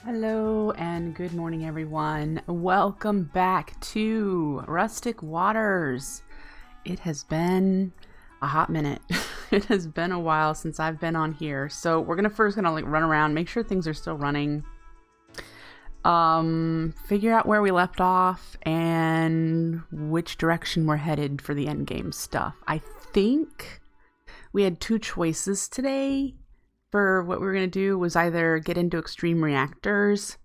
Hello and good morning everyone. Welcome back to Rustic Waters. It has been a hot minute. It has been a while since I've been on here. So we're first gonna run around, make sure things are still running. Figure out where we left off and which direction we're headed for the end game stuff. I think we had two choices today. For what we were going to do was either get into extreme reactors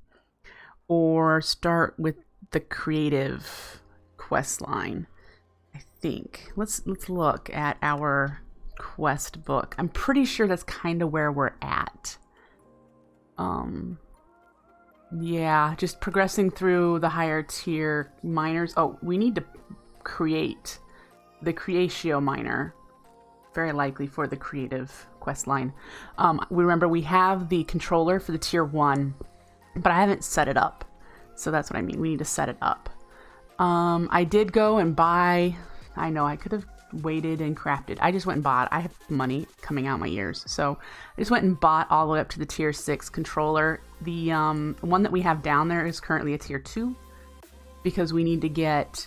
or start with the creative quest line. I think. Let's look at our quest book. I'm pretty sure that's kind of where we're at. Yeah, just progressing through the higher tier miners. Oh, we need to create the Creatio miner. Very likely for the creative quest line. We remember we have the controller for the tier 1, but I haven't set it up. So that's what I mean. We need to set it up. I did go and buy, I know I could have waited and crafted. I just went and bought, I have money coming out my ears. So I just went and bought all the way up to the tier 6 controller. The one that we have down there is currently a tier 2 because we need to get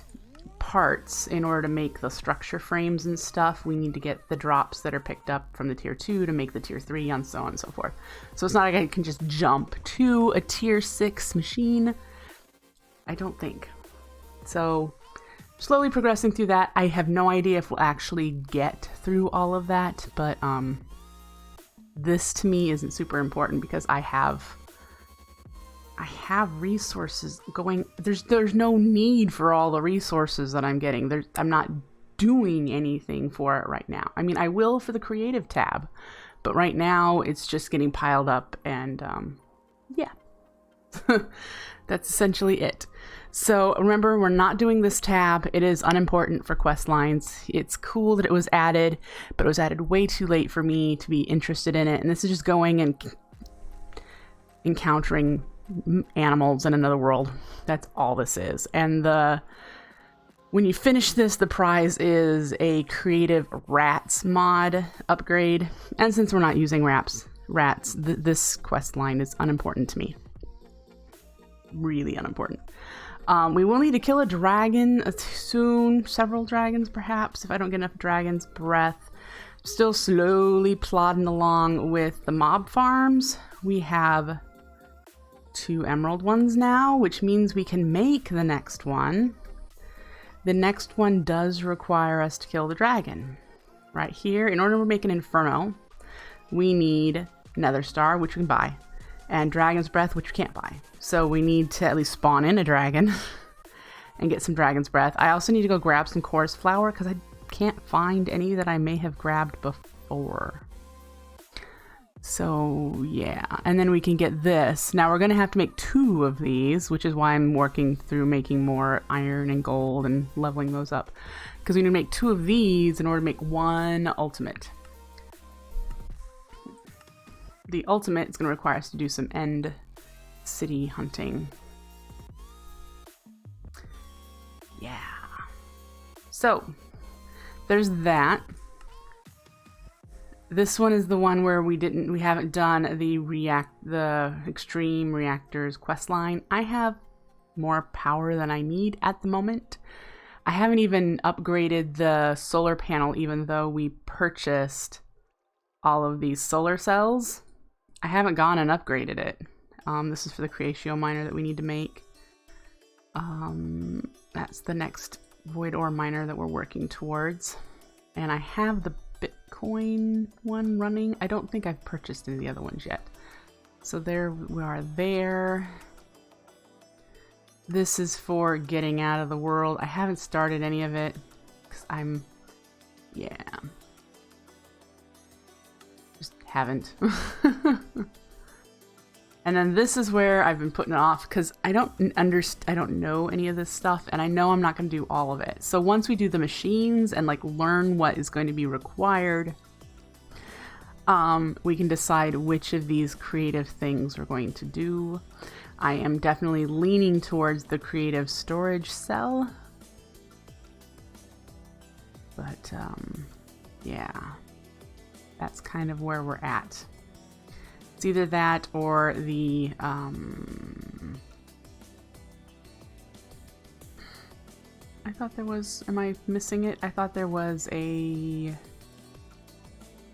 parts in order to make the structure frames and stuff. We need to get the drops that are picked up from the tier 2 to make the tier 3 and so on and so forth. So it's not like I can just jump to a tier 6 machine. I don't think. So slowly progressing through that. I have no idea if we'll actually get through all of that, but this to me isn't super important because I have resources going. There's no need for all the resources that I'm getting. I'm not doing anything for it right now. I mean, I will for the creative tab, but right now it's just getting piled up and yeah. That's essentially it. So remember, we're not doing this tab. It is unimportant for quest lines. It's cool that it was added, but it was added way too late for me to be interested in it. And this is just going and encountering animals in another world. That's all this is. And when you finish this, the prize is a creative rats mod upgrade. And since we're not using rats, this quest line is unimportant to me. Really unimportant. We will need to kill a dragon soon, several dragons perhaps, if I don't get enough dragon's breath. Still slowly plodding along with the mob farms. We have 2 emerald ones now, which means we can make the next one. The next one does require us to kill the dragon. Right here, in order to make an inferno, we need nether star, which we can buy, and dragon's breath, which we can't buy. So we need to at least spawn in a dragon and get some dragon's breath. I also need to go grab some chorus flower because I can't find any that I may have grabbed before. So yeah, and then we can get this. Now we're going to have to make 2 of these, which is why I'm working through making more iron and gold and leveling those up. Because we need to make 2 of these in order to make 1 ultimate. The ultimate is going to require us to do some end city hunting. Yeah. So there's that. This one is the one where we haven't done the extreme reactors quest line. I have more power than I need at the moment. I haven't even upgraded the solar panel, even though we purchased all of these solar cells. I haven't gone and upgraded it. This is for the Creatio miner that we need to make. That's the next void ore miner that we're working towards. And I have the Bitcoin one running. I don't think I've purchased any of the other ones yet. So there we are there. This is for getting out of the world. I haven't started any of it because yeah. Just haven't. And then this is where I've been putting it off because I don't know any of this stuff, and I know I'm not going to do all of it. So once we do the machines and learn what is going to be required, we can decide which of these creative things we're going to do. I am definitely leaning towards the creative storage cell, but yeah, that's kind of where we're at. It's either that or the I thought there was, am I missing it? I thought there was a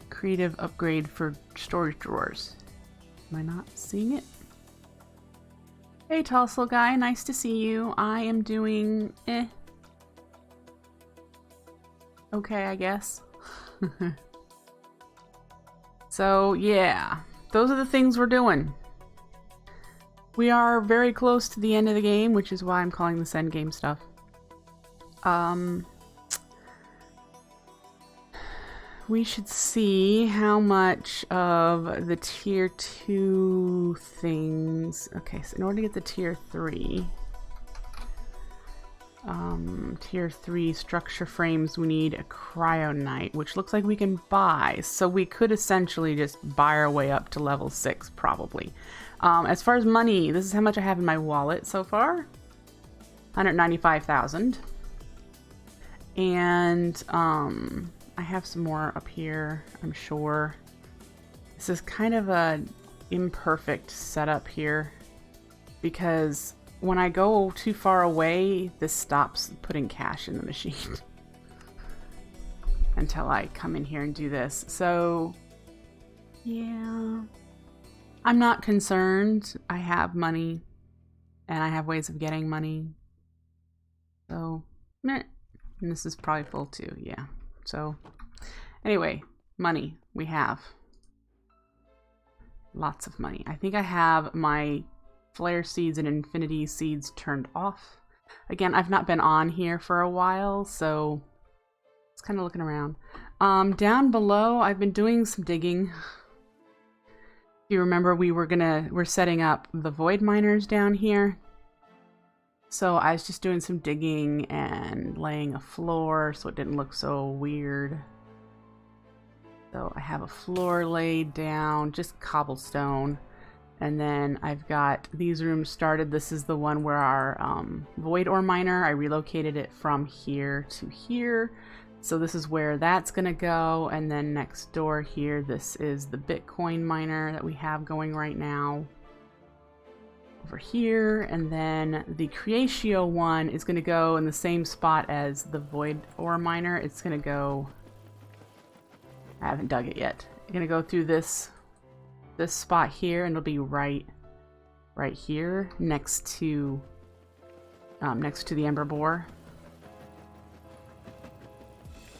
creative upgrade for storage drawers. Am I not seeing it? Hey Tossle guy, nice to see you. I am doing okay, I guess. So yeah, those are the things we're doing. We are very close to the end of the game, which is why I'm calling this end game stuff. We should see how much of the tier 2 things. Okay, so in order to get the tier 3 structure frames, we need a cryonite, which looks like we can buy. So we could essentially just buy our way up to level 6, probably. As far as money, this is how much I have in my wallet so far. 195,000. And I have some more up here, I'm sure. This is kind of an imperfect setup here because when I go too far away, this stops putting cash in the machine until I come in here and do this. So yeah, I'm not concerned. I have money and I have ways of getting money. So meh. And this is probably full too, yeah. So anyway, money we have. Lots of money. I think I have my flare seeds and infinity seeds turned off. Again, I've not been on here for a while, so it's kind of looking around. Down below, I've been doing some digging. If you remember, we're setting up the void miners down here. So I was just doing some digging and laying a floor so it didn't look so weird. So I have a floor laid down, just cobblestone. And then I've got these rooms started. This is the one where our void ore miner, I relocated it from here to here. So this is where that's gonna go. And then next door here, this is the Bitcoin miner that we have going right now. Over here, and then the Creatio one is going to go in the same spot as the Void Ore Miner. It's going to go, I haven't dug it yet. I'm going to go through this spot here, and it'll be right here next to the Ember Boar.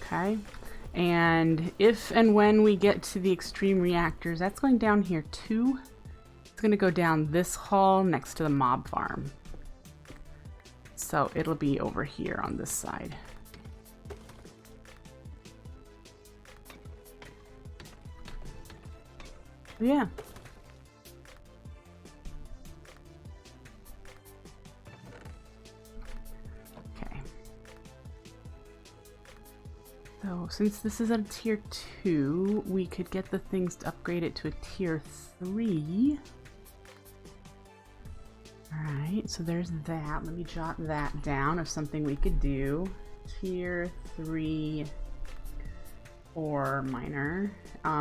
Okay, and if and when we get to the extreme reactors, that's going down here too. Going to go down this hall next to the mob farm. So it'll be over here on this side. Yeah. Okay. So since this is at a tier 2, we could get the things to upgrade it to a tier 3. Alright, so there's that. Let me jot that down of something we could do. Tier 3 ore miner.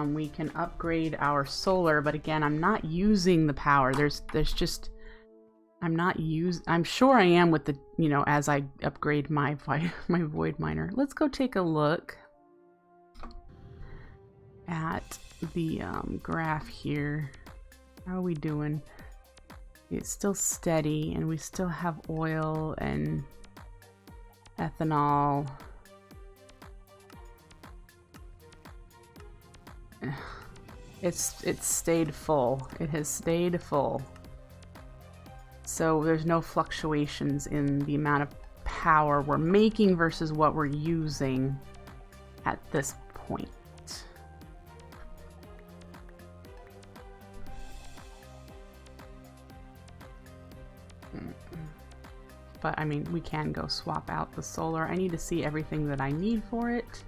We can upgrade our solar, but again, I'm not using the power. There's just, I'm sure I am with the, you know, as I upgrade my void miner. Let's go take a look at the graph here. How are we doing? It's still steady, and we still have oil and ethanol. It's stayed full. It has stayed full. So there's no fluctuations in the amount of power we're making versus what we're using at this point. But I mean, we can go swap out the solar. I need to see everything that I need for it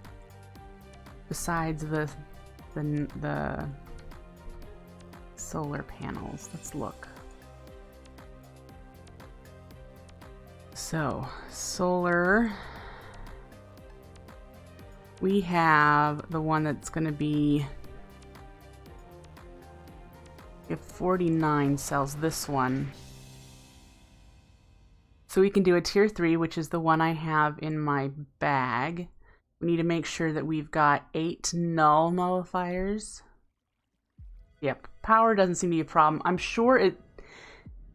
besides the solar panels. Let's look. So solar, we have the one that's going to be If 49 sells this one. So we can do a tier 3, which is the one I have in my bag. We need to make sure that we've got 8 null nullifiers. Yep, power doesn't seem to be a problem. I'm sure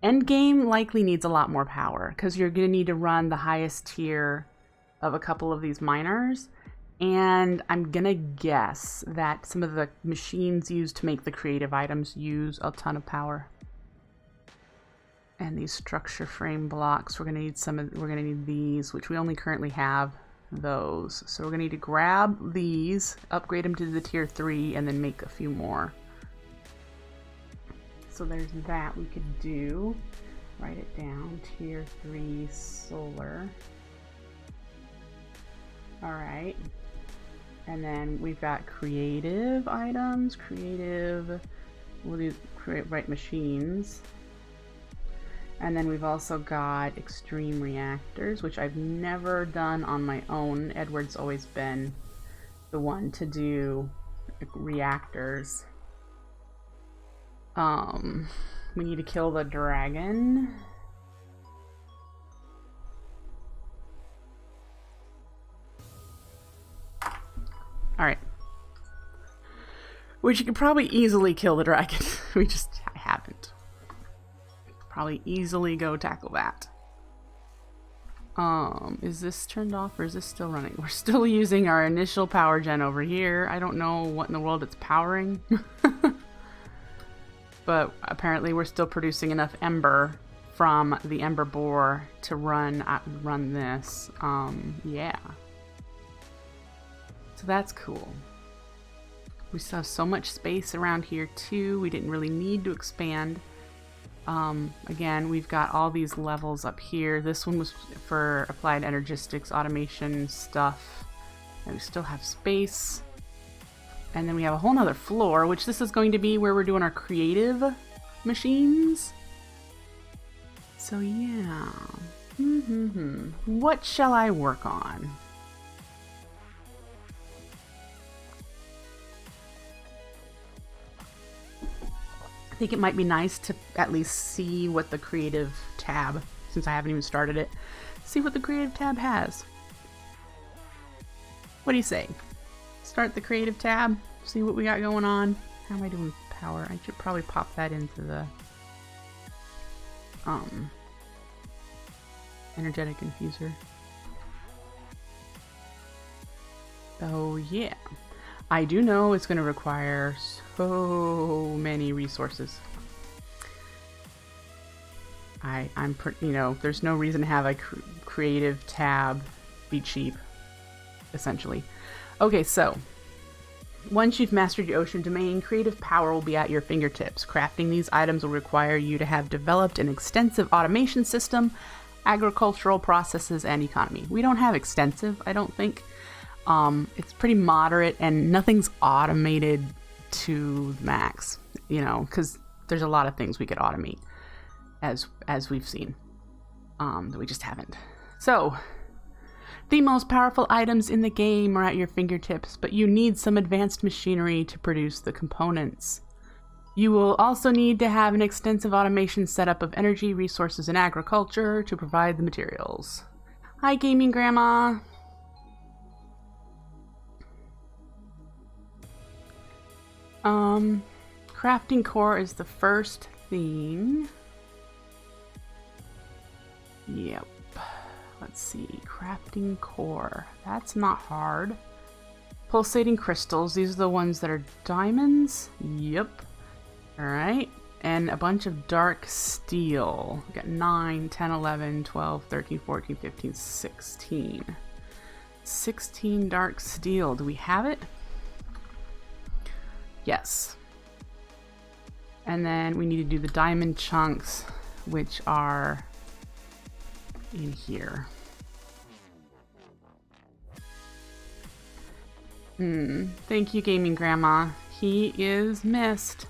endgame likely needs a lot more power because you're going to need to run the highest tier of a couple of these miners. And I'm going to guess that some of the machines used to make the creative items use a ton of power. And these structure frame blocks, we're going to need these, which we only currently have those. So we're going to need to grab these, upgrade them to the tier 3, and then make a few more. So there's that we could do. Write it down, tier 3 solar. All right. And then we've got creative items, we'll do write machines. And then we've also got extreme reactors, which I've never done on my own. Edward's always been the one to do reactors. We need to kill the dragon. Alright. Which you could probably easily kill the dragon. I haven't. Probably easily go tackle that. Is this turned off or is this still running? We're still using our initial power gen over here. I don't know what in the world it's powering. But apparently we're still producing enough ember from the ember borer to run this. Yeah. So that's cool. We still have so much space around here too. We didn't really need to expand. Again, we've got all these levels up here. This one was for applied energistics, automation stuff. And we still have space. And then we have a whole nother floor, which this is going to be where we're doing our creative machines. So yeah. What shall I work on? I think it might be nice to at least see what the creative tab, since I haven't even started it, see what the creative tab has. What do you say? Start the creative tab, see what we got going on. How am I doing with power? I should probably pop that into the energetic infuser. Oh yeah. I do know it's going to require so many resources. There's no reason to have a creative tab be cheap, essentially. Okay, so once you've mastered your ocean domain, creative power will be at your fingertips. Crafting these items will require you to have developed an extensive automation system, agricultural processes, and economy. We don't have extensive, I don't think. It's pretty moderate and nothing's automated to the max, because there's a lot of things we could automate as we've seen, that we just haven't. So the most powerful items in the game are at your fingertips, but you need some advanced machinery to produce the components. You will also need to have an extensive automation setup of energy, resources, and agriculture to provide the materials. Hi, Gaming Grandma! Crafting core is the first thing. Yep. Let's see. Crafting core. That's not hard. Pulsating crystals. These are the ones that are diamonds. Yep. Alright. And a bunch of dark steel. We got 9, 10, 11, 12, 13, 14, 15, 16. 16 dark steel. Do we have it? Yes. And then we need to do the diamond chunks, which are in here. Thank you, Gaming Grandma. He is missed.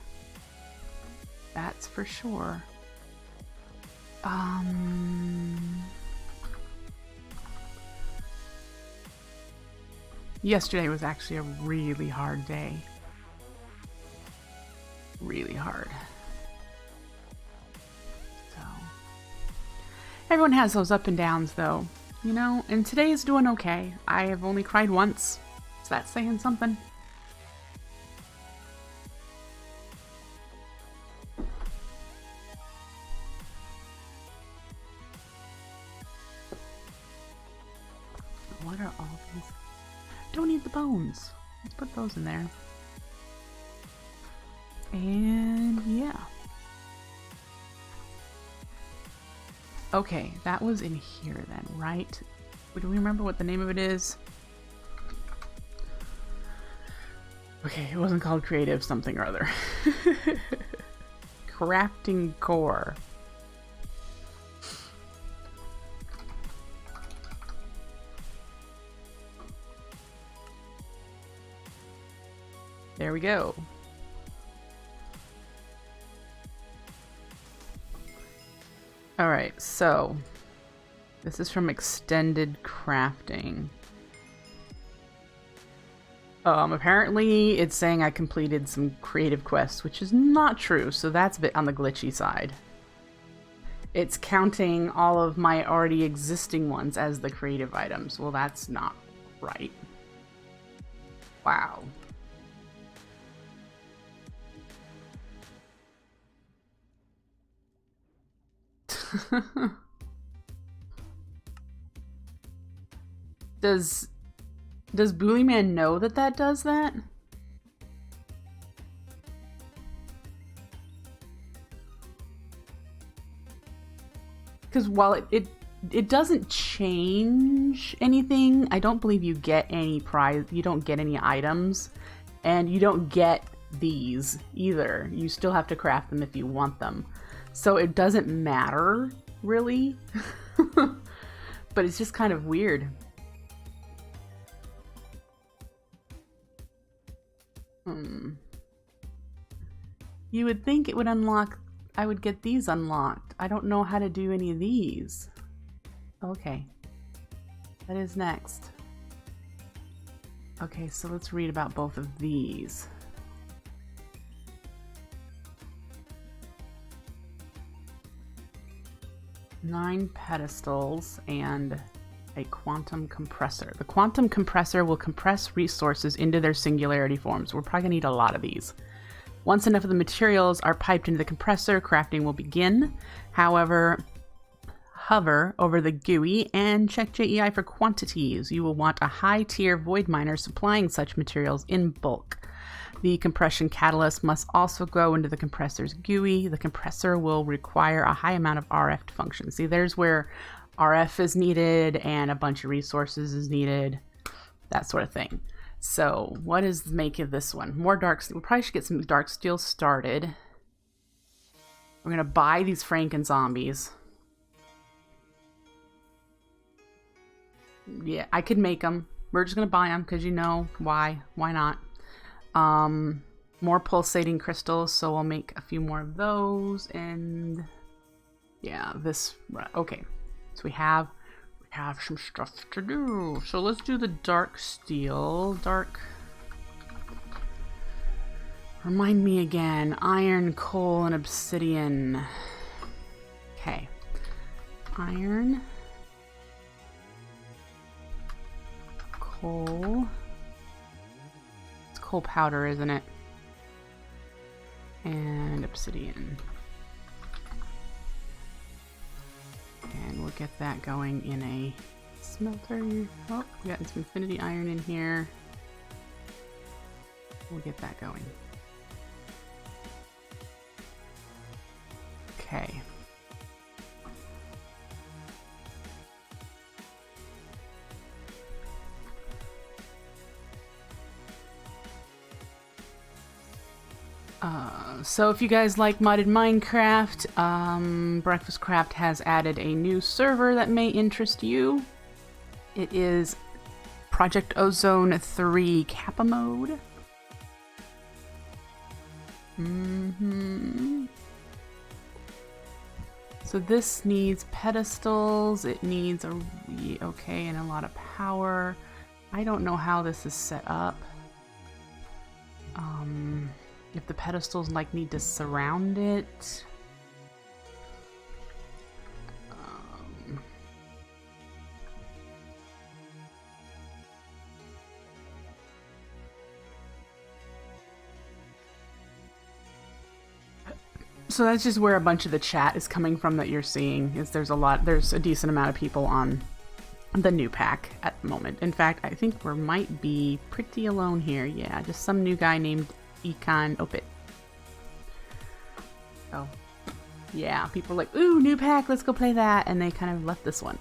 That's for sure. Yesterday was actually a really hard day. Really hard. Everyone has those up and downs though, you know, and today is doing okay. I have only cried once. Is that saying something? What are all these? Don't need the bones. Let's put those in there. And yeah. Okay, that was in here then, right? Do we remember what the name of it is? Okay, it wasn't called creative something or other. Crafting core. There we go. Alright, so this is from Extended Crafting. Apparently it's saying I completed some creative quests, which is not true, so that's a bit on the glitchy side. It's counting all of my already existing ones as the creative items. Well, that's not right. Wow. Does Bullyman know that that does that? Because while it doesn't change anything, I don't believe you get any prize, you don't get any items, and you don't get these either. You still have to craft them if you want them. So it doesn't matter, really. But it's just kind of weird. You would think it would unlock, I would get these unlocked. I don't know how to do any of these. Okay. That is next. Okay, so let's read about both of these. Nine pedestals and a quantum compressor. The quantum compressor will compress resources into their singularity forms. We're probably gonna need a lot of these. Once enough of the materials are piped into the compressor, crafting will begin. However, hover over the GUI and check JEI for quantities. You will want a high-tier void miner supplying such materials in bulk. The compression catalyst must also go into the compressor's GUI. The compressor will require a high amount of RF to function. See, there's where RF is needed and a bunch of resources is needed, that sort of thing. So what is the make of this one? More dark steel. We probably should get some dark steel started. We're gonna buy these Franken Zombies. Yeah, I could make them. We're just gonna buy them because you know why? Why not? More pulsating crystals, so we'll make a few more of those. And yeah, this. Okay, so we have some stuff to do. So let's do the dark steel. Remind me again. Iron, coal, and obsidian. Okay. Iron. Coal. It's coal powder, isn't it? And obsidian. And we'll get that going in a smelter. Oh, we got some infinity iron in here. We'll get that going. Okay. So if you guys like modded Minecraft, Breakfastcraft has added a new server that may interest you. It is Project Ozone 3 Kappa mode. So this needs pedestals, it needs a, okay, and a lot of power. I don't know how this is set up. If the pedestals like need to surround it. So that's just where a bunch of the chat is coming from that you're seeing. Is there's a decent amount of people on the new pack at the moment. In fact, I think we might be pretty alone here. Yeah, just some new guy named Econ Opit. Oh, yeah, people are like, ooh, new pack, let's go play that, and they kind of left this one.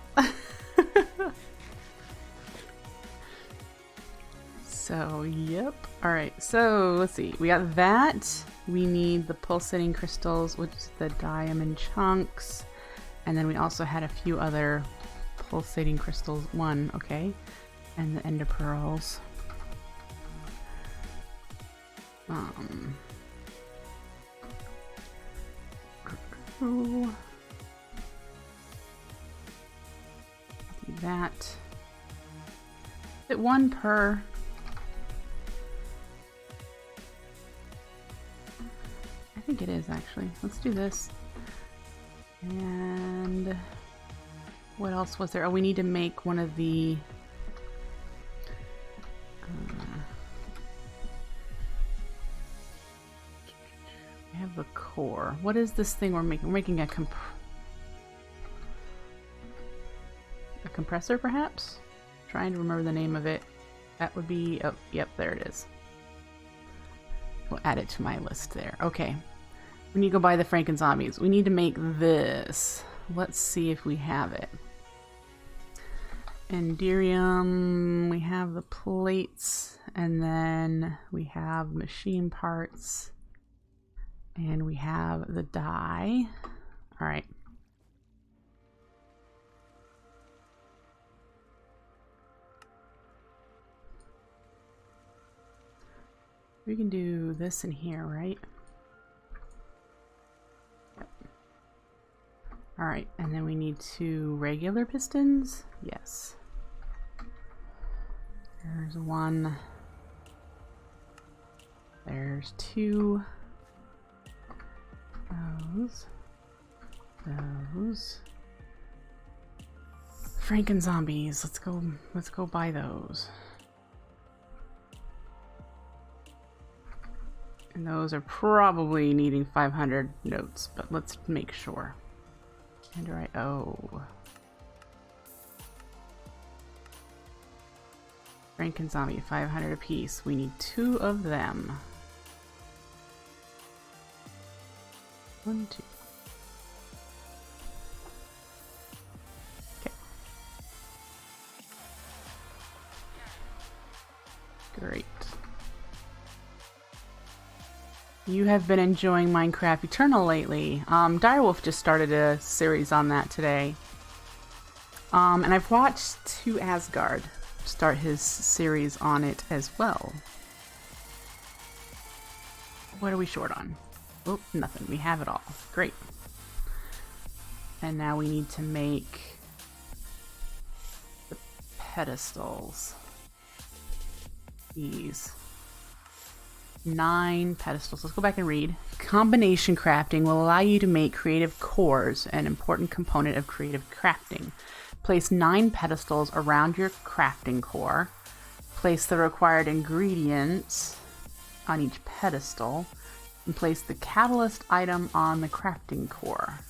So, yep. All right, so let's see. We got that. We need the pulsating crystals, which is the diamond chunks. And then we also had a few other pulsating crystals. One, okay. And the ender pearls. Do that. Is it one per? I think it is actually. Let's do this. And what else was there? Oh, we need to make one of the we have the core. What is this thing we're making? We're making a compressor, perhaps? Trying to remember the name of it. That would be, oh, yep, there it is. We'll add it to my list there. Okay. We need to go buy the Franken Zombies. We need to make this. Let's see if we have it. Enderium, we have the plates, and then we have machine parts, and we have the dye. All right. We can do this in here, right? Yep. All right, and then we need 2 regular pistons. Yes. There's 1. There's 2. Those. Franken Zombies. Let's go buy those. And those are probably needing 500 notes, but let's make sure. Oh. Franken Zombie, 500 apiece. We need 2 of them. 1, 2. Okay. Great. You have been enjoying Minecraft Eternal lately. Direwolf just started a series on that today. And I've watched 2 Asgard start his series on it as well. What are we short on? Oh, nothing. We have it all. Great. And now we need to make the pedestals. These. 9 pedestals. Let's go back and read. Combination crafting will allow you to make creative cores, an important component of creative crafting. Place 9 pedestals around your crafting core. Place the required ingredients on each pedestal. And place the catalyst item on the crafting core.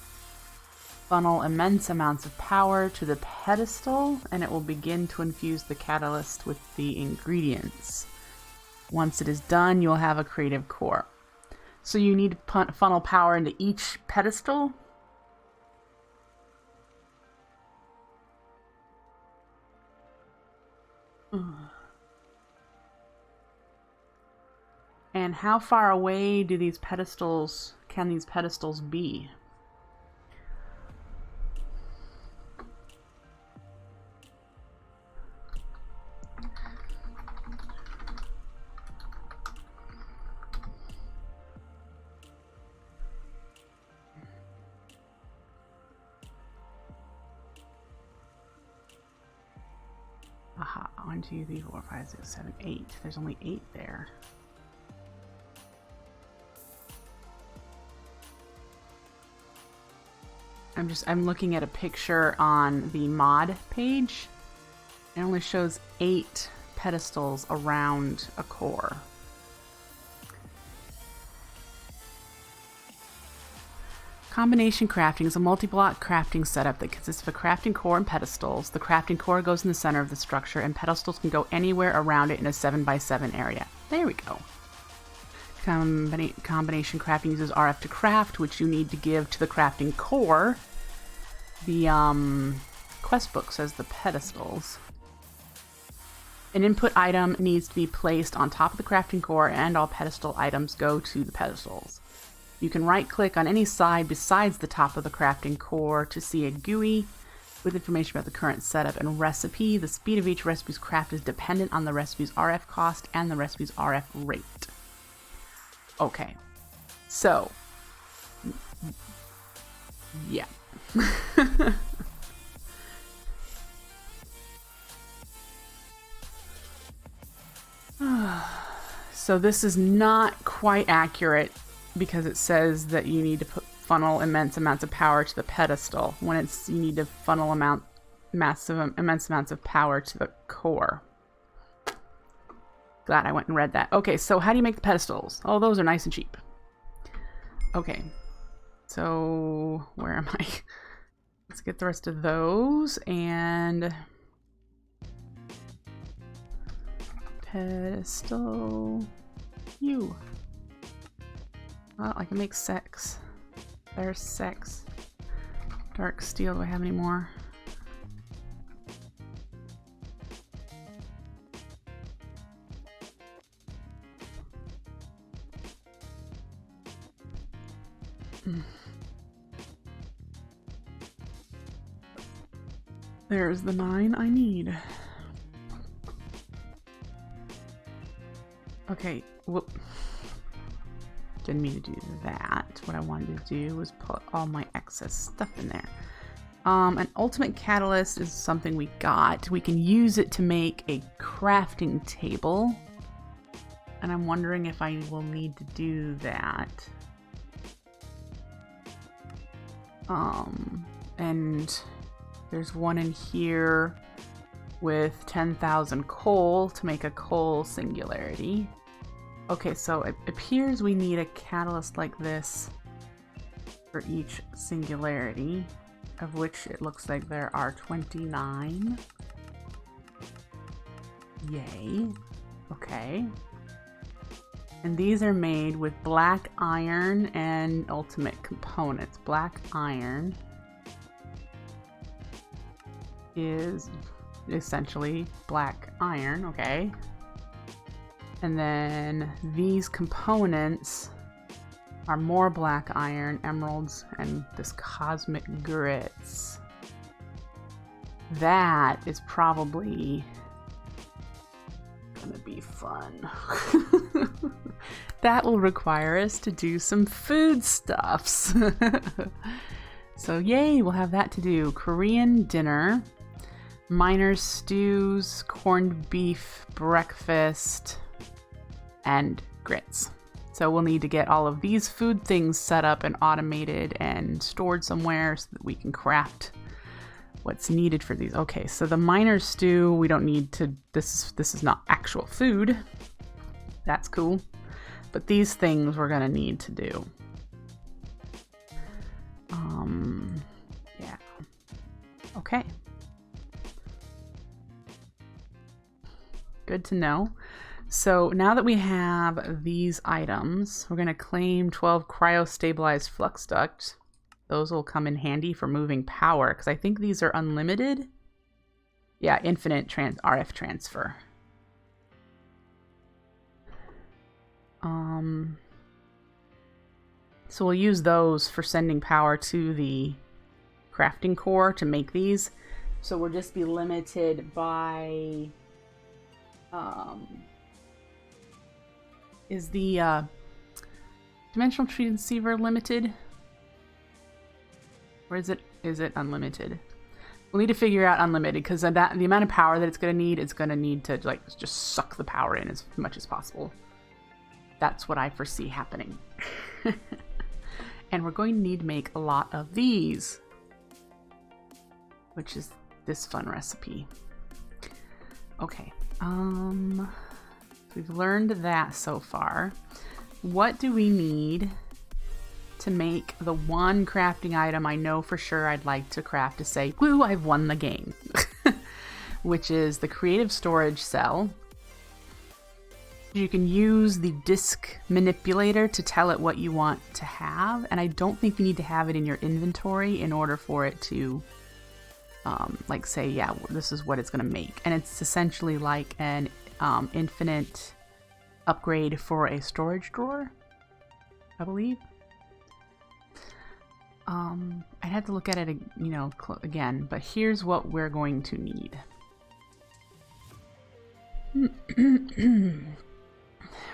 Funnel immense amounts of power to the pedestal, and it will begin to infuse the catalyst with the ingredients. Once it is done, you'll have a creative core. So you need to funnel power into each pedestal. And how far away do these pedestals, can these pedestals be? Aha, 1, 2, 3, 4, 5, 6, 7, 8. There's only 8 there. I'm looking at a picture on the mod page. It only shows 8 pedestals around a core. Combination crafting is a multi-block crafting setup that consists of a crafting core and pedestals. The crafting core goes in the center of the structure, and pedestals can go anywhere around it in a 7x7 area. There we go. Combination crafting uses RF to craft, which you need to give to the crafting core. The quest book says the pedestals. An input item needs to be placed on top of the crafting core, and all pedestal items go to the pedestals. You can right-click on any side besides the top of the crafting core to see a GUI with information about the current setup and recipe. The speed of each recipe's craft is dependent on the recipe's RF cost and the recipe's RF rate. Okay, so, yeah. So this is not quite accurate because it says that you need to funnel immense amounts of power to the pedestal when it's you need to funnel immense amounts of power to the core. Glad I went and read that. Okay, so how do you make the pedestals? Oh, those are nice and cheap. Okay, so where am I? Let's get the rest of those and pedestal. You. Well, I can make sex. There's sex. Dark steel. Do I have any more? There's the 9 I need. Okay, whoop. Didn't mean to do that. What I wanted to do was put all my excess stuff in there. An ultimate catalyst is something we got. We can use it to make a crafting table. And I'm wondering if I will need to do that. And there's one in here with 10,000 coal to make a coal singularity. Okay, so it appears we need a catalyst like this for each singularity, of which it looks like there are 29. Yay. Okay. And these are made with black iron and ultimate components. Black iron is essentially black iron, okay? And then these components are more black iron, emeralds, and this cosmic grits. That is probably gonna be fun. That will require us to do some foodstuffs. So yay, we'll have that to do. Korean dinner, miners stews, corned beef breakfast, and grits. So we'll need to get all of these food things set up and automated and stored somewhere so that we can craft what's needed for these. Okay, so the miner stew, we don't need to, this is not actual food. That's cool. But these things we're gonna need to do. Yeah. Okay. Good to know. So now that we have these items, we're gonna claim 12 cryo-stabilized flux ducts. Those will come in handy for moving power, because I think these are unlimited. Yeah, infinite RF transfer. So we'll use those for sending power to the crafting core to make these. So we'll just be limited by... is the dimensional transceiver limited? Or is it unlimited? We'll need to figure out unlimited, because the amount of power that it's going to need, it's going to need to like just suck the power in as much as possible. That's what I foresee happening. And we're going to need to make a lot of these, which is this fun recipe. Okay, we've learned that so far. What do we need to make the one crafting item I know for sure I'd like to craft to say, woo, I've won the game, which is the creative storage cell. You can use the disk manipulator to tell it what you want to have, and I don't think you need to have it in your inventory in order for it to like say, yeah, this is what it's going to make. And it's essentially like an infinite upgrade for a storage drawer, I believe. I'd have to look at it, you know, again, but here's what we're going to need.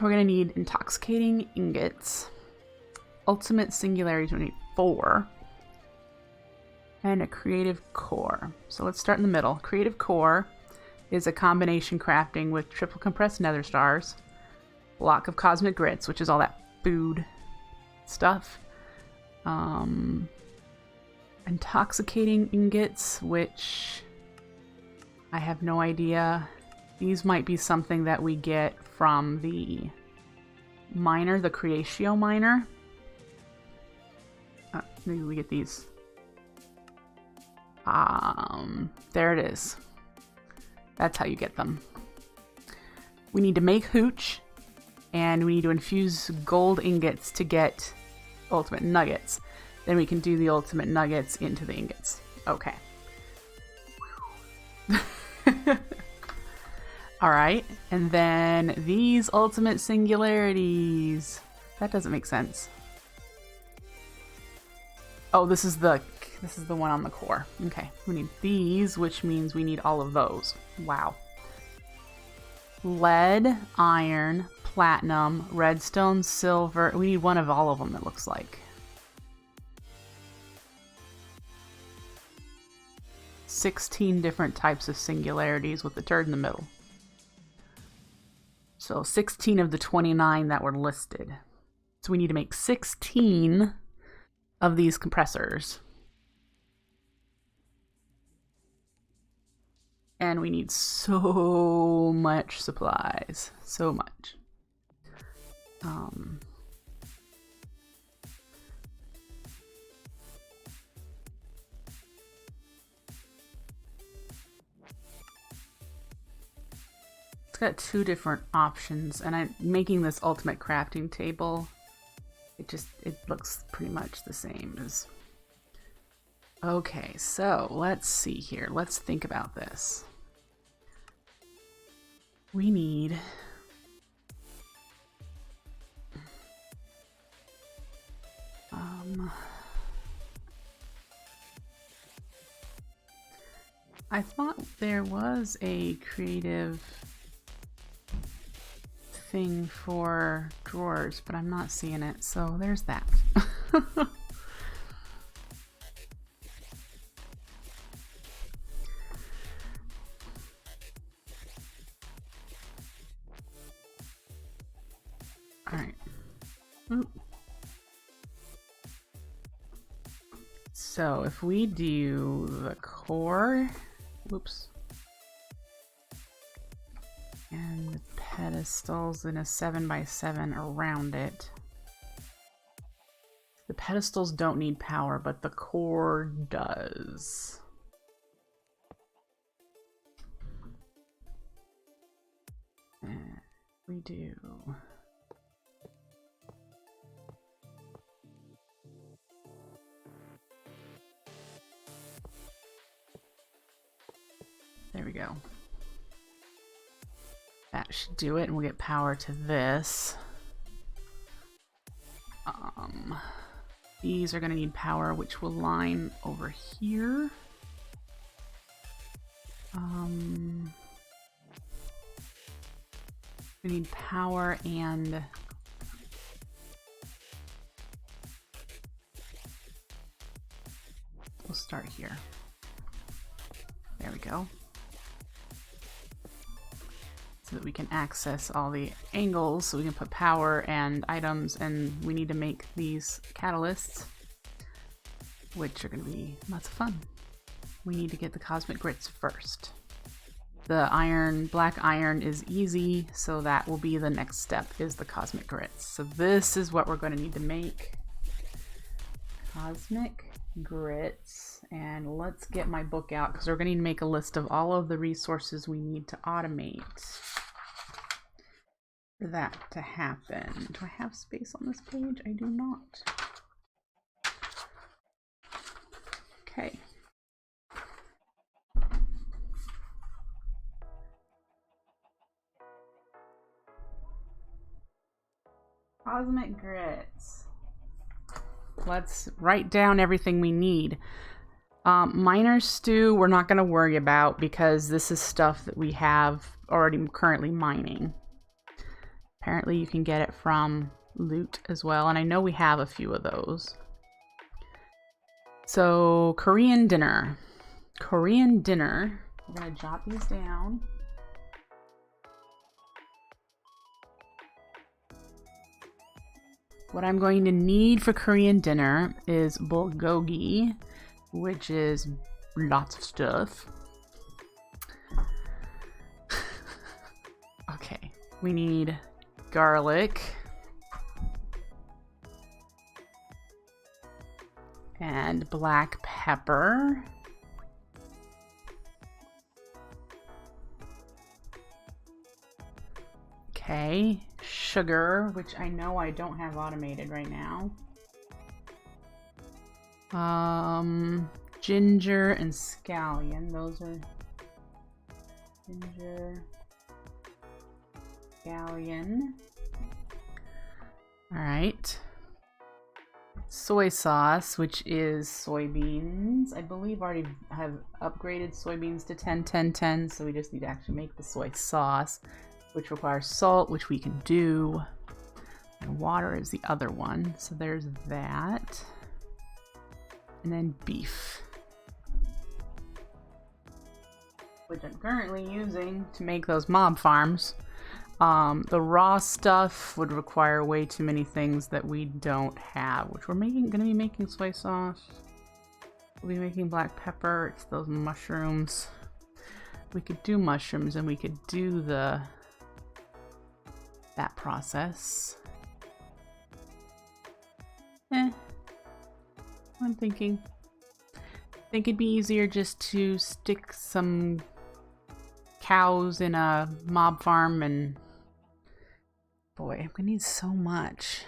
We're going to need intoxicating ingots, ultimate singularities, we need 4, and a creative core. So let's start in the middle. Creative core is a combination crafting with triple compressed nether stars, block of cosmic grits, which is all that food stuff, intoxicating ingots, which I have no idea. These might be something that we get from the miner, the Creatio miner. Maybe we get these. There it is. That's how you get them. We need to make hooch, and we need to infuse gold ingots to get ultimate nuggets. Then we can do the ultimate nuggets into the ingots. Okay. Alright, and then these ultimate singularities. That doesn't make sense. Oh, this is the one on the core. Okay, we need these, which means we need all of those. Wow. Lead, iron, platinum, redstone, silver. We need one of all of them, it looks like. 16 different types of singularities with the turd in the middle. So 16 of the 29 that were listed. So we need to make 16 of these compressors. And we need so much supplies. So much. It's got 2 different options, and I'm making this ultimate crafting table. It looks pretty much the same as... Okay, so let's see here. Let's think about this. We need... I thought there was a creative thing for drawers, but I'm not seeing it, so there's that. Alright. So if we do the core, whoops, and the pedestals in a 7x7 around it. The pedestals don't need power, but the core does. And we do. There we go. That should do it, and we'll get power to this. These are going to need power, which will line over here. We need power and... We'll start here. There we go. So that we can access all the angles, so we can put power and items, and we need to make these catalysts, which are going to be lots of fun. We need to get the cosmic grits first. The iron, black iron is easy, so that will be the next step, is the cosmic grits. So this is what we're going to need to make. Cosmic grits, and let's get my book out because we're going to need to make a list of all of the resources we need to automate for that to happen. Do I have space on this page? I do not. Okay. Cosmic grits. Let's write down everything we need. Miner's stew we're not going to worry about because this is stuff that we have already currently mining. Apparently you can get it from loot as well, and I know we have a few of those. So Korean dinner. Korean dinner. We're going to jot these down. What I'm going to need for Korean dinner is bulgogi, which is lots of stuff. Okay, we need garlic and black pepper. Okay, sugar, which I know I don't have automated right now. Ginger and scallion. Those are ginger, scallion. All right. Soy sauce, which is soybeans. I believe I already have upgraded soybeans to 10, 10, 10, so we just need to actually make the soy sauce, which requires salt, which we can do. And water is the other one. So there's that. And then beef, which I'm currently using to make those mob farms. The raw stuff would require way too many things that we don't have, which we're gonna be making soy sauce. We'll be making black pepper. It's those mushrooms. We could do mushrooms and we could do that process. I'm thinking. I think it'd be easier just to stick some cows in a mob farm and boy, I'm gonna need so much.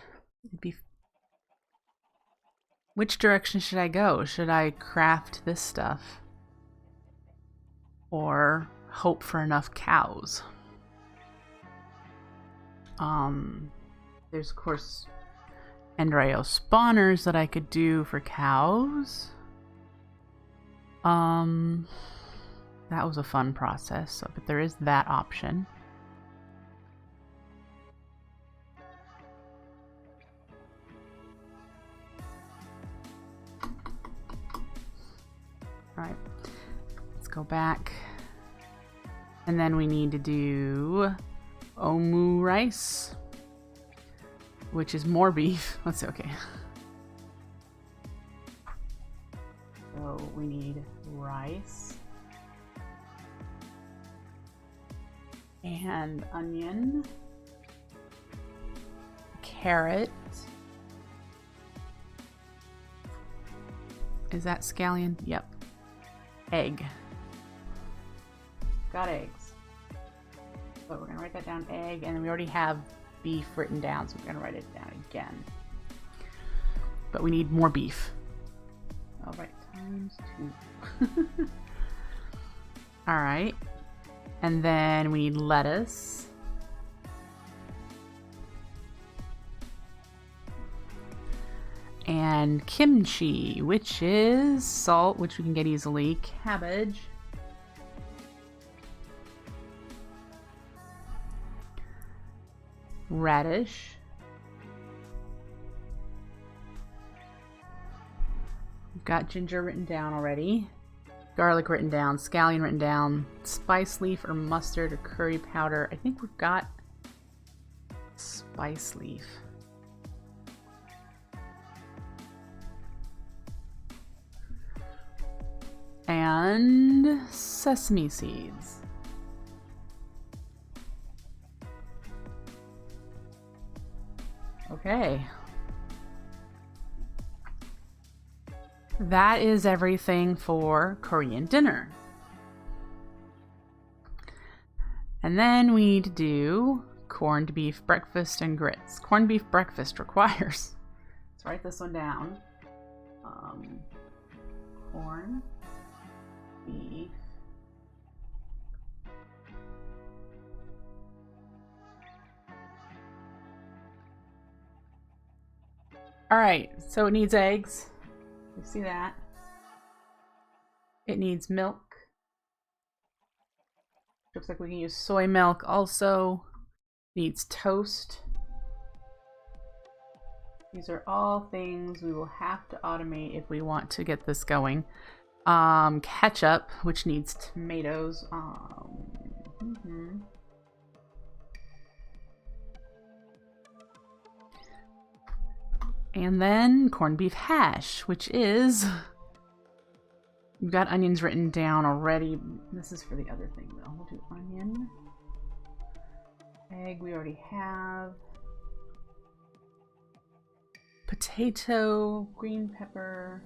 Which direction should I go? Should I craft this stuff? Or hope for enough cows? There's of course Embryo spawners that I could do for cows. That was a fun process, so, but there is that option. Alright, let's go back. And then we need to do omu rice, which is more beef. Let's see, okay. So we need rice and onion, carrot. Is that scallion? Yep. Egg. Got eggs. But we're gonna write that down, egg, and then we already have beef written down, so we're gonna write it down again. But we need more beef. All right, ×2. All right, and then we need lettuce. And kimchi, which is salt, which we can get easily, cabbage, radish, we've got ginger written down already, garlic written down, scallion written down, spice leaf or mustard or curry powder. I think we've got spice leaf. And sesame seeds. Okay. that is everything for Korean dinner. And then we need to do corned beef breakfast and grits. Corned beef breakfast requires, let's write this one down. Corned beef all right, so it needs eggs. You see that? It needs milk. Looks like we can use soy milk also. Needs toast. These are all things we will have to automate if we want to get this going. Ketchup, which needs tomatoes. And then corned beef hash, which is... We've got onions written down already. This is for the other thing, though. We'll do onion. Egg we already have. Potato, green pepper.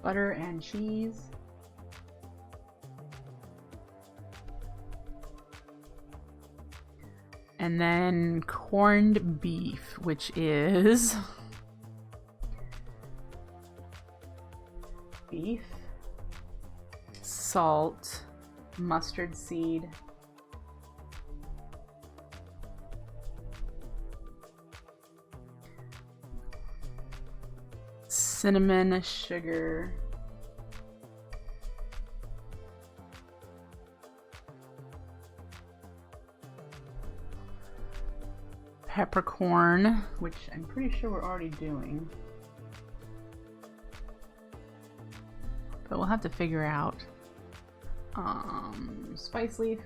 Butter and cheese. And then corned beef, which is beef, salt, mustard seed, cinnamon, sugar, peppercorn, which I'm pretty sure we're already doing. But we'll have to figure out. Spice leaf.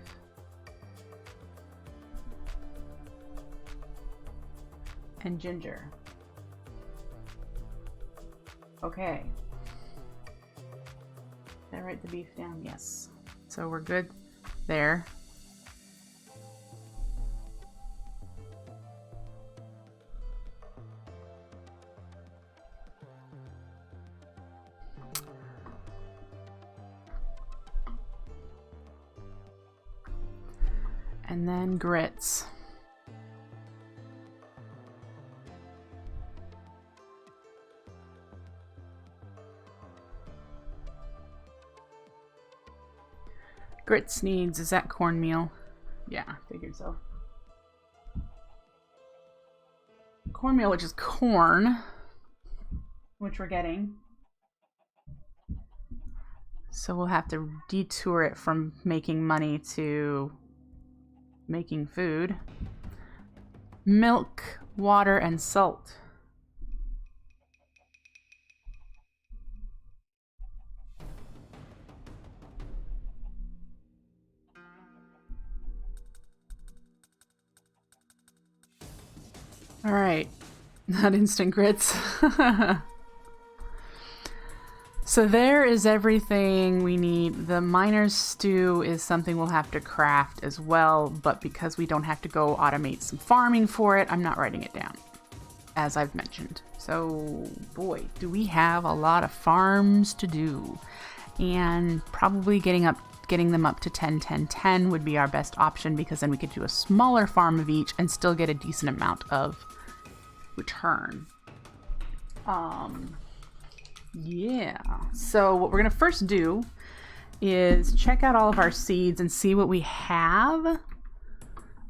And ginger. Okay. Did I write the beef down? Yes. So we're good there. And then grits. Grits needs, is that cornmeal? Yeah, figured so. Cornmeal, which is corn, which we're getting. So we'll have to detour it from making money to making food. Milk, water, and salt. All right, not instant grits. So there is everything we need. The miner's stew is something we'll have to craft as well, but because we don't have to go automate some farming for it, I'm not writing it down, as I've mentioned. So, boy, do we have a lot of farms to do. And probably getting them up to 10, 10, 10 would be our best option, because then we could do a smaller farm of each and still get a decent amount of return. Yeah, so what we're gonna first do is check out all of our seeds and see what we have.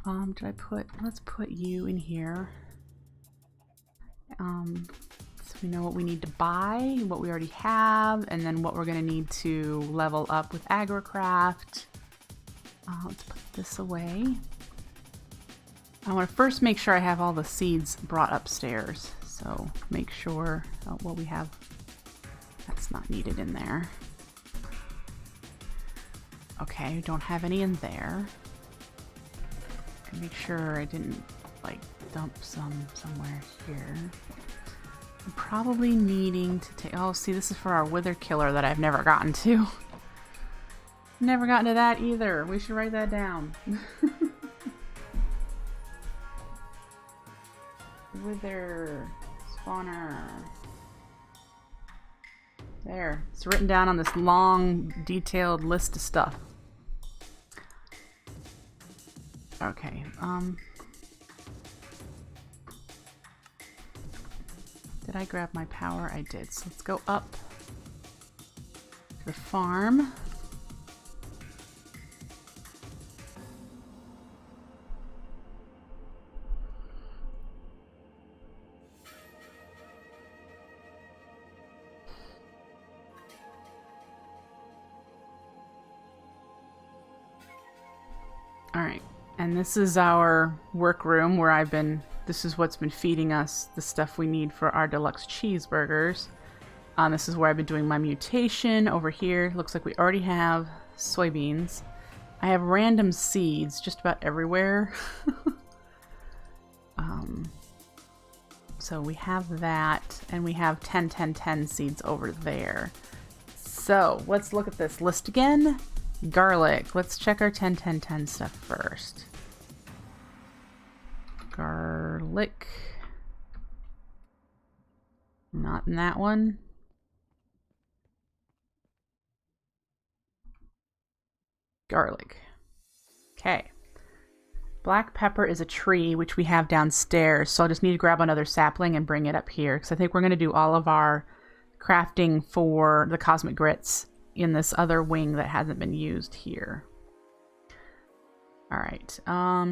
Let's put you in here. So we know what we need to buy, what we already have, and then what we're gonna need to level up with agricraft. Let's put this away. I want to first make sure I have all the seeds brought upstairs. So make sure what we have, that's not needed in there. Okay, don't have any in there. Make sure I didn't like dump some somewhere here. I'm probably needing to take, oh, see, this is for our wither killer that I've never gotten to. Never gotten to that either. We should write that down. Wither. Spawner. There. It's written down on this long, detailed list of stuff. Okay, did I grab my power? I did. So let's go up to the farm. All right. And this is our workroom where this is what's been feeding us the stuff we need for our deluxe cheeseburgers. This is where I've been doing my mutation over here. Looks like we already have soybeans. I have random seeds just about everywhere. So we have that, and we have 10, 10, 10 seeds over there. So let's look at this list again. Garlic. Let's check our 10, 10, 10 stuff first. Garlic. Not in that one. Garlic. Okay. Black pepper is a tree, which we have downstairs, so I'll just need to grab another sapling and bring it up here, because I think we're going to do all of our crafting for the cosmic grits in this other wing that hasn't been used here. All right,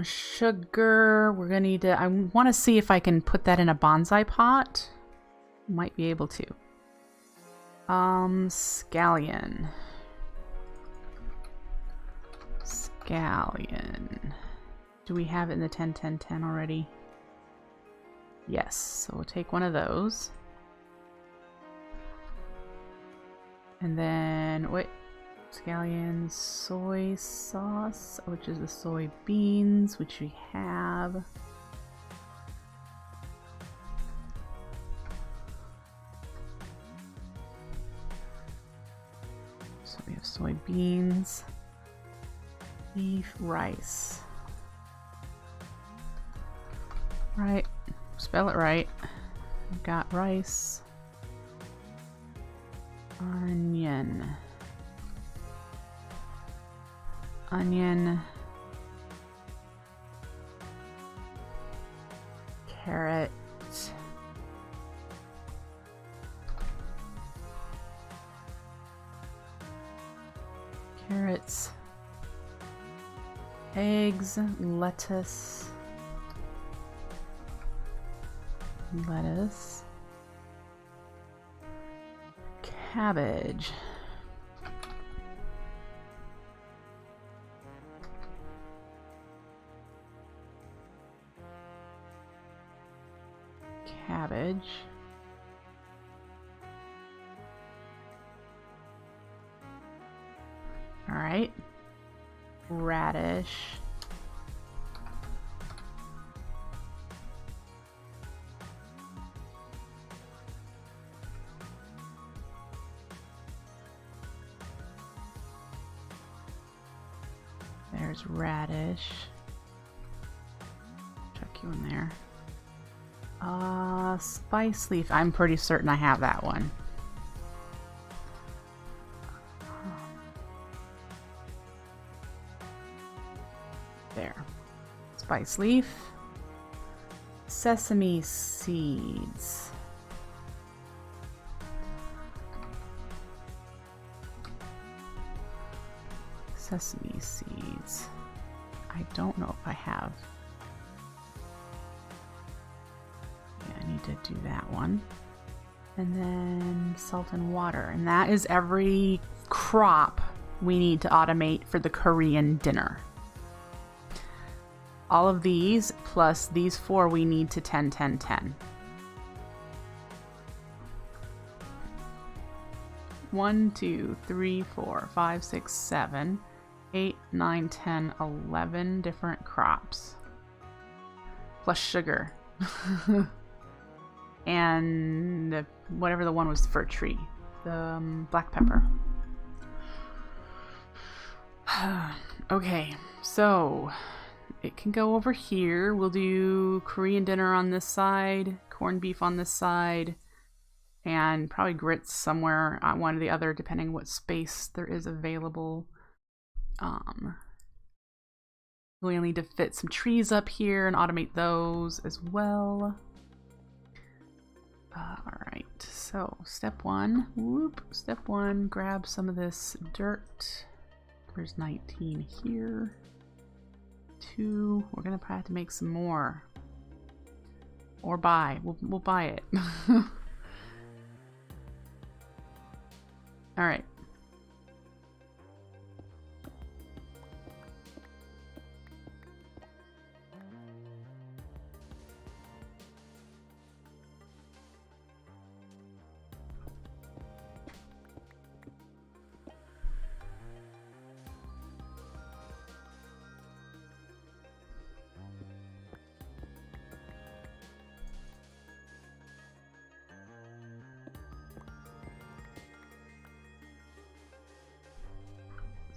sugar, we're gonna need to, I want to see if I can put that in a bonsai pot. Might be able to. Scallion. Scallion. Do we have it in the 10, 10, 10 already? Yes, so we'll take one of those. And then, wait, scallion soy sauce, which is the soybeans, which we have. So we have soybeans, beef, rice. Right, spell it right. We've got rice. Onion. Onion. Carrot. Carrots. Eggs. Lettuce. Lettuce. Cabbage. Cabbage. All right. Radish. There's radish. Chuck you in there. Spice leaf. I'm pretty certain I have that one. There. Spice leaf. Sesame seeds. Sesame seeds. I don't know if I have. Yeah, I need to do that one. And then salt and water. And that is every crop we need to automate for the Korean dinner. All of these plus these four we need to 10, 10, 10. 1, 2, 3, 4, 5, 6, 7, 8, 9, 10, 11 different crops. Plus sugar. And whatever the one was for a tree. The black pepper. Okay, so it can go over here. We'll do Korean dinner on this side, corned beef on this side, and probably grits somewhere on one or the other, depending what space there is available. We'll need to fit some trees up here and automate those as well. Alright, so step one, step one, grab some of this dirt. There's 19 here. 2, we're gonna probably have to make some more. Or buy, we'll buy it. Alright.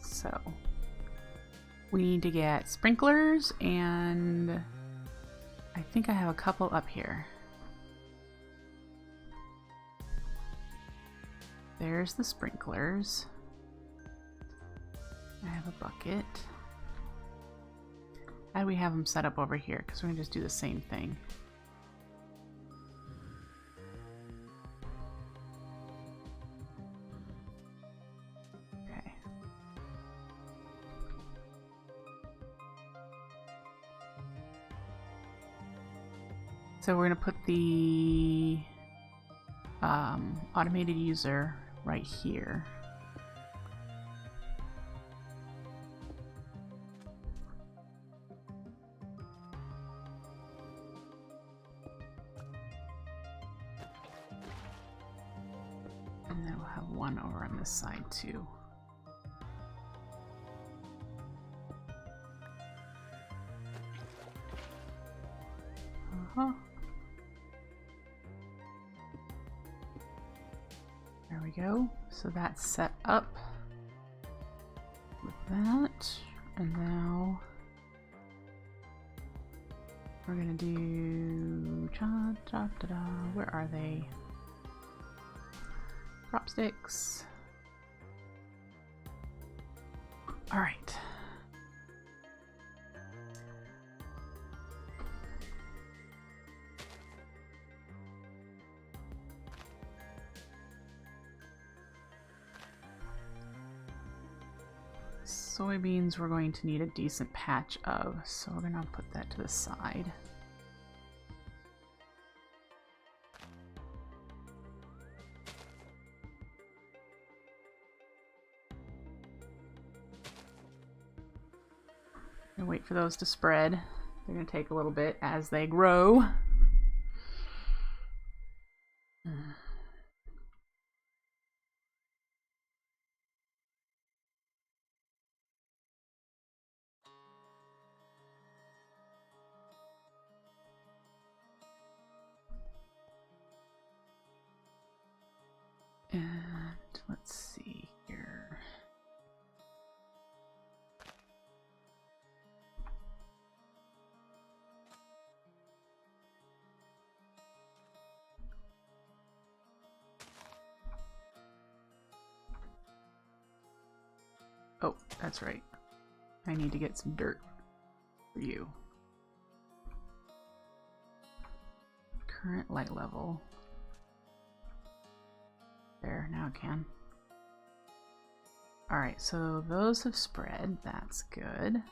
So we need to get sprinklers, and I think I have a couple up here. There's the sprinklers. I have a bucket. How do we have them set up over here? Because we're gonna just do the same thing. So we're going to put the automated user right here. And then we'll have one over on this side too. There we go. So that's set up with that. And now we're gonna do where are they? Crop sticks. All right. Soybeans we're going to need a decent patch of, so we're gonna put that to the side. And wait for those to spread. They're gonna take a little bit as they grow. And let's see here. Oh, that's right. I need to get some dirt for you. Current light level. There, now it can. Alright, so those have spread. That's good.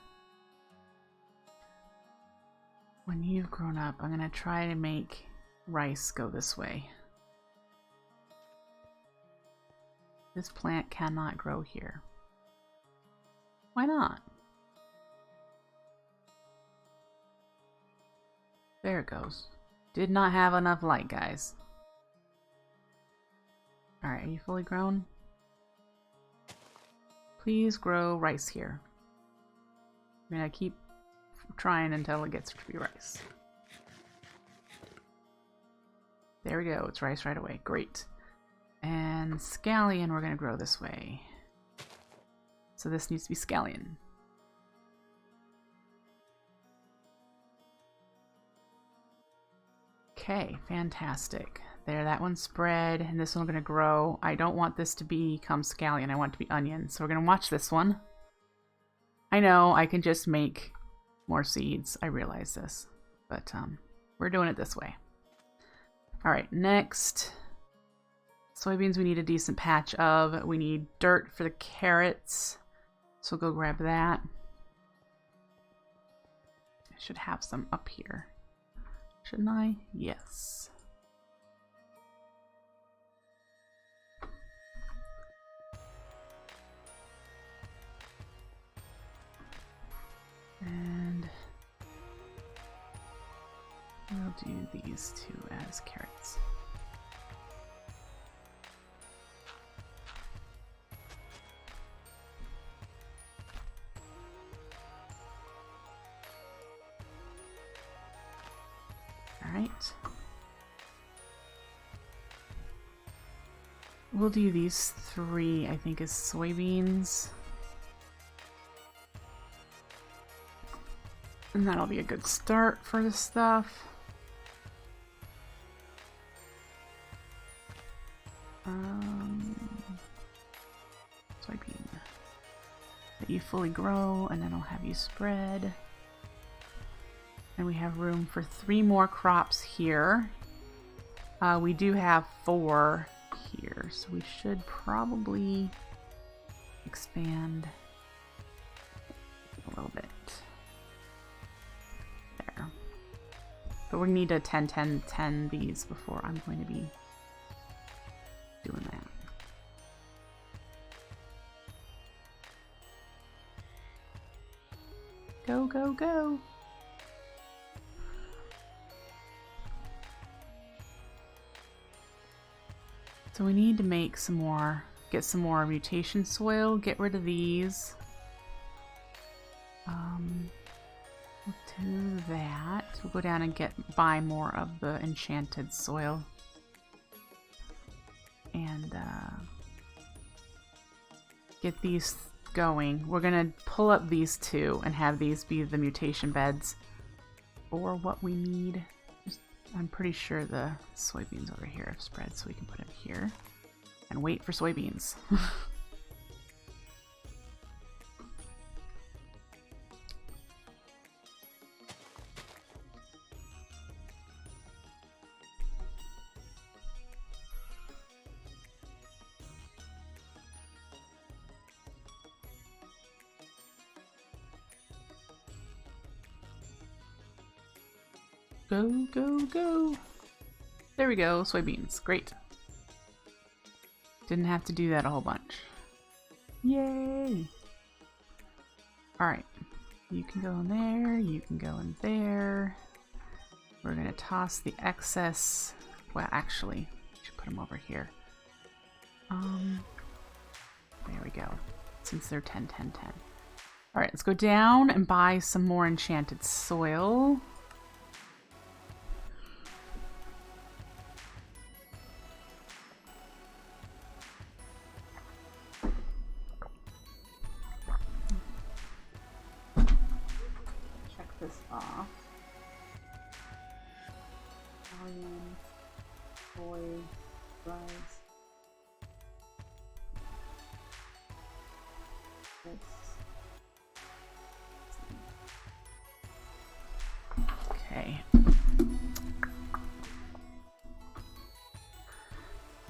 When you've grown up, I'm going to try to make rice go this way. This plant cannot grow here. Why not? There it goes. Did not have enough light, guys. Alright, are you fully grown? Please grow rice here. I'm gonna keep trying until it gets to be rice. There we go, it's rice right away. Great. And scallion we're gonna grow this way. So this needs to be scallion. Okay, fantastic. There, that one's spread, and this one's going to grow. I don't want this to become scallion. I want it to be onion. So we're going to watch this one. I know I can just make more seeds. I realize this. But we're doing it this way. All right, next. Soybeans we need a decent patch of. We need dirt for the carrots. So go grab that. I should have some up here. Shouldn't I? Yes. And we'll do these two as carrots. Alright. We'll do these three, I think, as soybeans. And that'll be a good start for this stuff. Soybean. Let you fully grow, and then I'll have you spread. And we have room for 3 more crops here. We do have 4 here, so we should probably expand a little bit. There. But we need to 10 these before I'm going to be doing that. Go, go, go! So we need to make some more, get some more mutation soil, get rid of these. We'll do that. We'll go down and buy more of the enchanted soil. And get these going. We're gonna pull up these 2 and have these be the mutation beds for what we need. I'm pretty sure the soybeans over here have spread, so we can put them here and wait for soybeans. Go, go, go. There we go, soybeans. Great. Didn't have to do that a whole bunch. Yay! Alright. You can go in there, you can go in there. We're gonna toss the excess. Well, actually, we should put them over here. There we go. Since they're 10, 10, 10. Alright, let's go down and buy some more enchanted soil. This off. Onion, soy, rice. This. Okay.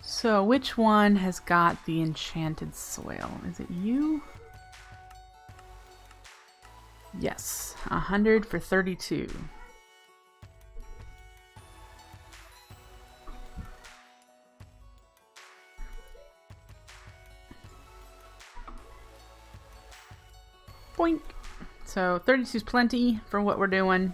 So which one has got the enchanted soil? Is it you? Yes, 100 for 32. Boink. So 32 is plenty for what we're doing.